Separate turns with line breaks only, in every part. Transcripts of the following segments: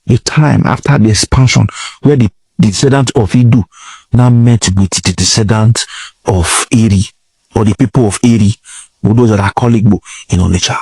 a time after the expansion where the descendants of Idu now met with the descendants of Eri, or the people of Eri, those that are called Igbo in Onitsha.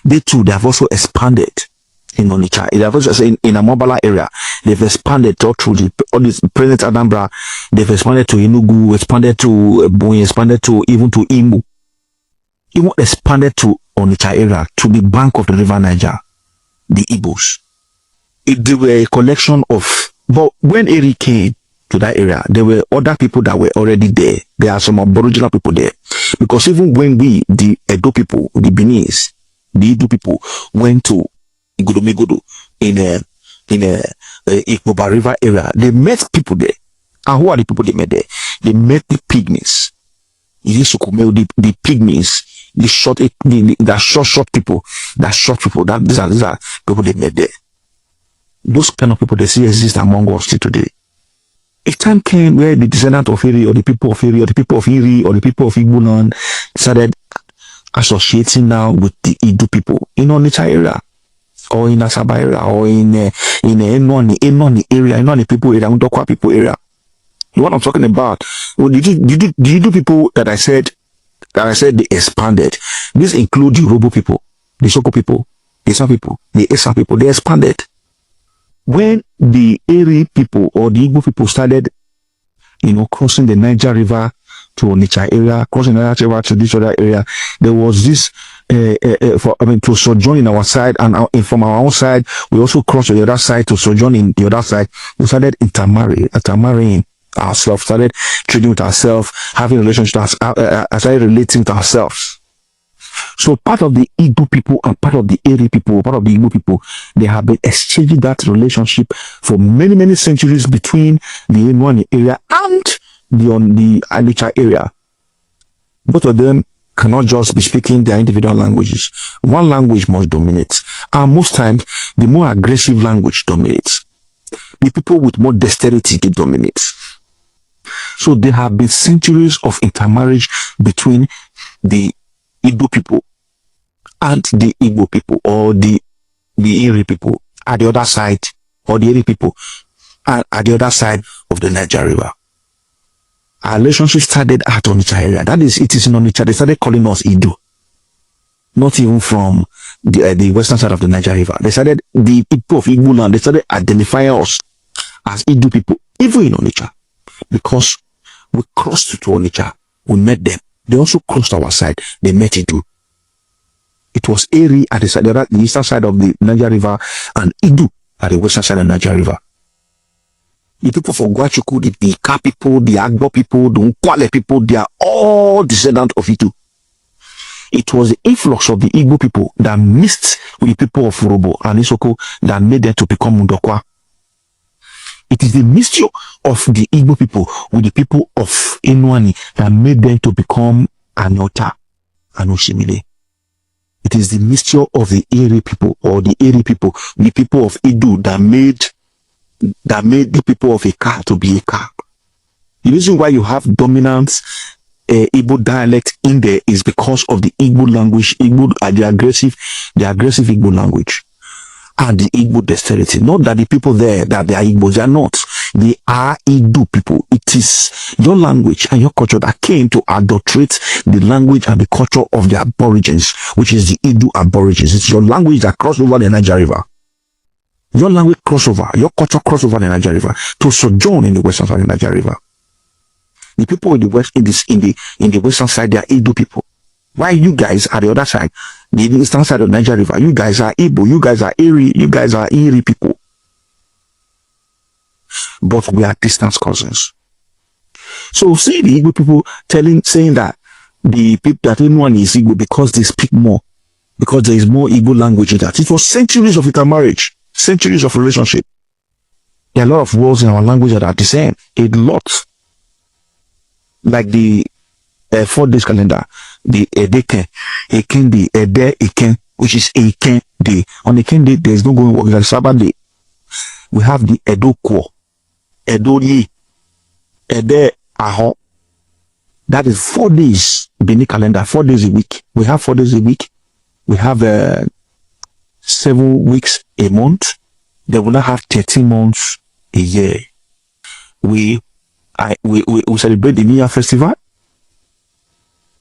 They too, they have also expanded in Onitsha. They have also, in a mobile area, they've expanded all through all this present Anambra. They've expanded to Enugu, expanded to Ebonyi, expanded to even to Imo. Even expanded to Onitsha area, to the bank of the river Niger, the Igbos. They were a collection of, but when Eri came to that area, there were other people that were already there. There are some aboriginal people there. Because even when we, the Edo people, the Benis, the Idu people, went to Igodomegodo in a Igbo River area, they met people there. And who are the people they met there? They met the pygmies. The pygmies, the short people, these are people they met there. Those kind of people they see exist among us still today. A time came where the descendants of Eri, or the people of Eri, or the people of Iri, or the people of Igbo land started associating now with the Idu people in Onitsha area, or in Asaba area, or in Enuani area, Enuani people area, Ndokwa people area. You know what I'm talking about? Well, the Idu people that I said they expanded. This includes the Robo people, the Soko people, the San people, the Esa people. They expanded. When the Eri people or the Igbo people started, crossing the Niger River to Onitsha area, crossing the Niger River to this other area, there was this, to sojourn in our side, and from our own side, we also crossed to the other side to sojourn in the other side. We started intermarrying ourselves, started trading with ourselves, having relationships, started relating to ourselves. So part of the Igbo people and part of the Eri people, part of the Igbo people, they have been exchanging that relationship for many, many centuries between the Enuani area and the Aniocha area. Both of them cannot just be speaking their individual languages. One language must dominate. And most times, the more aggressive language dominates. The people with more dexterity, they dominate. So there have been centuries of intermarriage between the Igbo people and the Igbo people, or the Eri people at the other side, or the Eri people at the other side of the Niger River. Our relationship started at Onitsha area. That is, it is in Onitsha. They started calling us Idu. Not even from the western side of the Niger River. They started, the people of Igbo land, they started identifying us as Idu people, even in Onitsha. Because we crossed to Onitsha, we met them. They also crossed our side. They met Idu. It was Eri at the eastern side of the Niger River and Idu at the western side of the Niger River. The people from Gwachuku, the Bika people, the Agbo people, the Nkwale people, they are all descendants of Idu. It was the influx of the Igbo people that mixed with the people of Urobo and Isoko that made them to become Ndokwa. It is the mixture of the Igbo people with the people of Enuani that made them to become Aniocha and Oshimili. It is the mixture of the Eri people, or the Eri people with the people of Idu that made the people of Eka to be Eka. The reason why you have dominant Igbo dialect in there is because of the Igbo language, the aggressive Igbo language. And the Igbo dexterity. Not that the people there, that they are Igbos, they are not. They are Igbo people. It is your language and your culture that came to adulterate the language and the culture of the aborigines, which is the Igbo aborigines. It's your language that crossed over the Niger River. Your language crossed over, your culture crossed over the Niger River to sojourn in the western side of the Niger River. The people in the west, in the western side, they are Igbo people. Why you guys are the other side, the eastern side of the Niger River? You guys are Igbo, you guys are Eri, you guys are Eri people. But we are distant cousins. So see the Igbo people saying that the people that anyone is Igbo because they speak more, because there is more Igbo language in that. It was centuries of intermarriage, centuries of relationship. There are a lot of words in our language that are the same. A lot. Like the 4 days calendar, the Edeke, Ekendi, Ede, Eken, which is Eken day. On Eken day, there is no going work. It's Asaba day. We have the Edokwo, Edoli, Ede Aho. That is 4 days, bini calendar, 4 days a week. We have 4 days a week. We have 7 weeks a month. They will not have 13 months a year. We celebrate the New Year festival.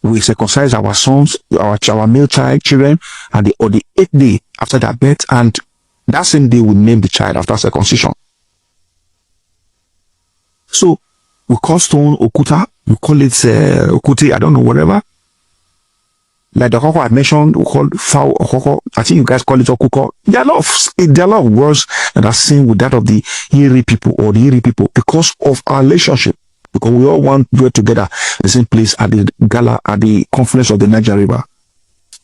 We circumcise our sons, our male children, and on the 8th day after their birth, and that same day we name the child after circumcision. So we call stone okuta, we call it okuti, I don't know, whatever. Like the koko I mentioned, we call fowl okoko. I think you guys call it okuko. There are a lot of words that are seen with that of the Iri people or the Iri people because of our relationship. Because we all want to do it together, the same place at the gala, at the confluence of the Niger River.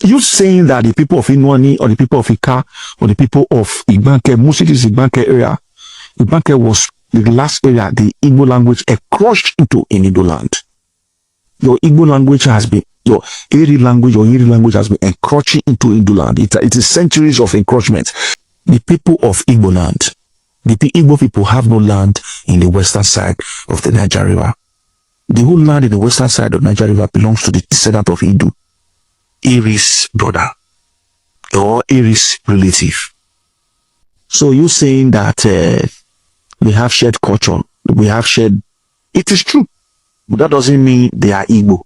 You saying that the people of Enuani or the people of Ika or the people of Igbanke, most cities Igbanke area, Igbanke was the last area the Igbo language encroached into in Igbo land. Your Igbo language has been, your Iri language or Iri language has been encroaching into Igbo land. It is centuries of encroachment. The people of Igbo land, the Igbo people have no land in the western side of the Niger River. The whole land in the western side of Niger River belongs to the descendant of Idu, Iri's brother, or Iri's relative. So you saying that we have shared culture, we have shared, it is true, but that doesn't mean they are Igbo.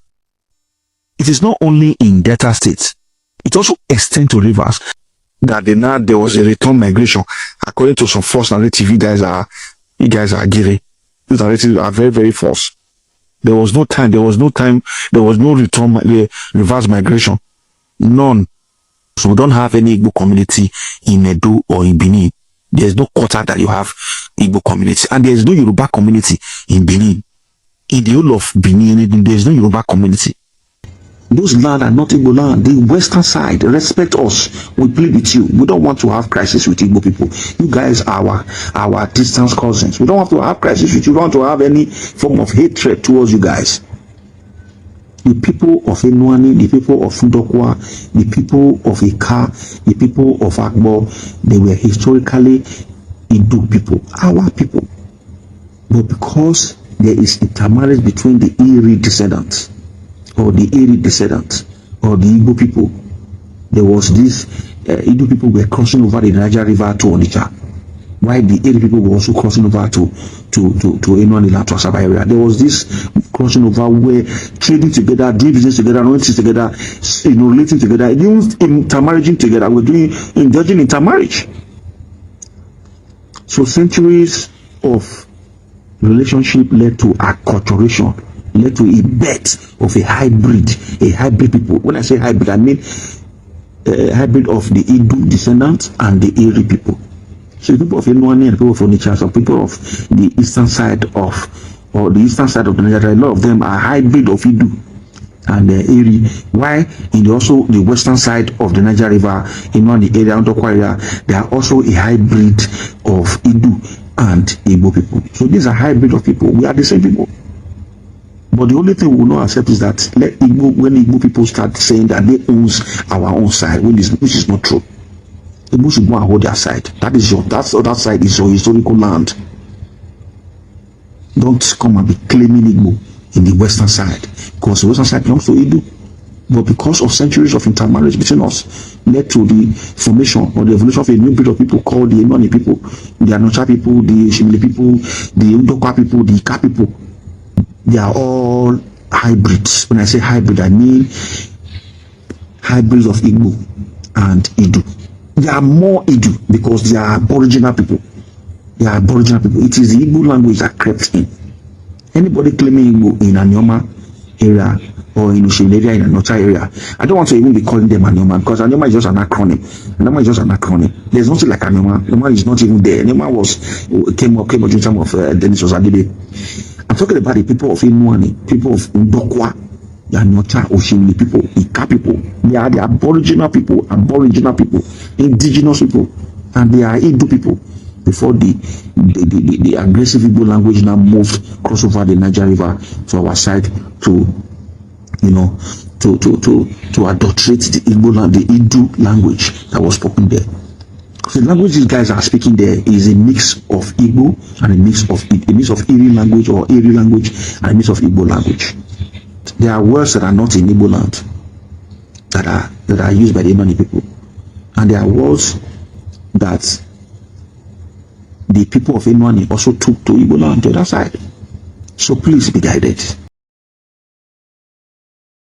It is not only in Delta states, it also extends to rivers. That there was a return migration according to some false narrative you guys are giving. These narratives are very, very false. There was no return reverse migration. None. So we don't have any Igbo community in Edo or in Benin. There's no quarter that you have Igbo community, and there's no Yoruba community in Benin. In the whole of Benin, there's no Yoruba community. Those land are not Igbo land. The western side, respect us. We plead with you. We don't want to have crisis with Igbo people. You guys are our distant cousins. We don't want to have crisis with you. We don't want to have any form of hatred towards you guys. The people of Enuani, the people of Ndokwa, the people of Ika, the people of Agbo, they were historically Idu people, our people. But because there is intermarriage between the Iri descendants, or the Iri descendants, or the Igbo people, there was this Igbo people were crossing over the Niger River to Onitsha, while the Iri people were also crossing over to Enuani land, to Asaba area. There was this crossing over where trading together, doing business together, knowing things together, relating together, intermarrying together. We're indulging intermarriage. So centuries of relationship led to acculturation, led to a birth of a hybrid people. When I say hybrid, I mean a hybrid of the Idu descendants and the Iri people. So the people of Enuani and the people of Onitsha, some people of the eastern side of the Niger, a lot of them are hybrid of Idu and Iri. Why also the western side of the Niger River, Enuani area, Ndokwa area, they are also a hybrid of Idu and Igbo people. So these are hybrid of people. We are the same people. But the only thing we will not accept is that when Igbo people start saying that they own our own side, which is not true. Igbo should go and hold their side. That other side is your historical land. Don't come and be claiming Igbo in the western side, because the western side belongs to Igbo. But because of centuries of intermarriage between us, led to the formation or the evolution of a new breed of people called the Enuani people, the Aniocha people, the Oshimili people, the Ndokwa people, the Ika people. They are all hybrids. When I say hybrid, I mean hybrids of Igbo and Idu. They are more Idu because they are aboriginal people. They are aboriginal people. It is the Igbo language that crept in. Anybody claiming Igbo in Anioma area or in Oshimili area, in Aniocha area, I don't want to even be calling them Anioma, because Anioma is just an acronym. Anioma is just an acronym. There's nothing like Anioma. Anioma is not even there. Anioma came up during the time of Dennis Osadide. I'm talking about the people of Enuani, people of Ndokwa, the Aniocha, Oshimili people, Ika people. They are the aboriginal people, indigenous people, and they are Idu people. Before the aggressive Igbo language now moved cross over the Niger River to our side to adulterate the Igbo land, the Idu language that was spoken there. So the language these guys are speaking there is a mix of Igbo and a mix of Iri language or Iri language and a mix of Igbo language. There are words that are not in Igbo land that are used by the Enuani people, and there are words that the people of Enuani also took to Igbo land to the other side. So please be guided.